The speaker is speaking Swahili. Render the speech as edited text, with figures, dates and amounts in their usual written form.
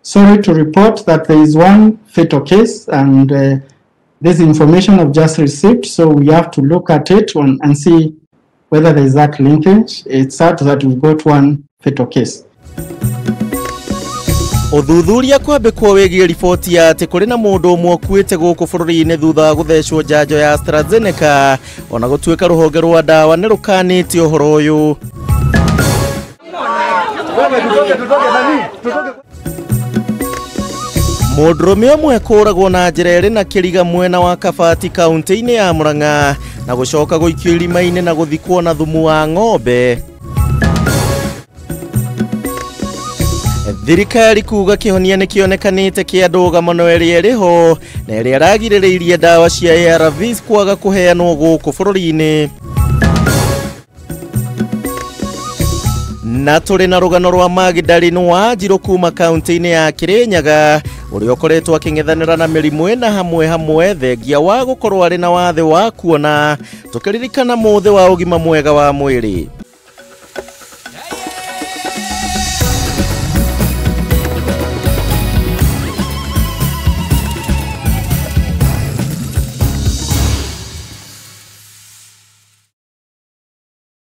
sorry to report that there is one fatal case, and this information I've just received, so we have to look at it and see whether there is that linkage. It's sad that we've got one fatal case. Uthuthuria kwambikwo wigie riboti ya ati kuri na mundu umwe ukuite guku bururi-ini thutha wa guthecwo njanjo ya AstraZeneca, ona gutuika ruhonge rwa dawa ni rukanite uhoro uyu. Mũndũrũme ũmwe kũragwo na njĩra ĩrĩ na kĩriga mwena wa Kabati kaunti-inĩ ya Murang'a na gũcoka gũikio irima-inĩ na gũthikwo na thumu wa ng'ombe. Thirikari kuga kĩhonia nĩ kĩonekanĩte kĩa ndũgamo ĩrĩa ĩrĩho na ĩrĩa ĩragirĩrĩirie ndawa cia ARVs kwaga kũheanwo gũkũ bũrũri-inĩ. Na tũrĩ na rũgano rwa Magdalene Wanjiru kuma kaunti-inĩ ya Kirinyaga ũrĩa ũkoretwo akĩng'ethanĩra na mĩrimũ ĩna hamwe thengia wa gũkorwo arĩ na wathe wa kuona, tũkĩririkana mũthĩ wa ũgima mwega wa mwĩrĩ.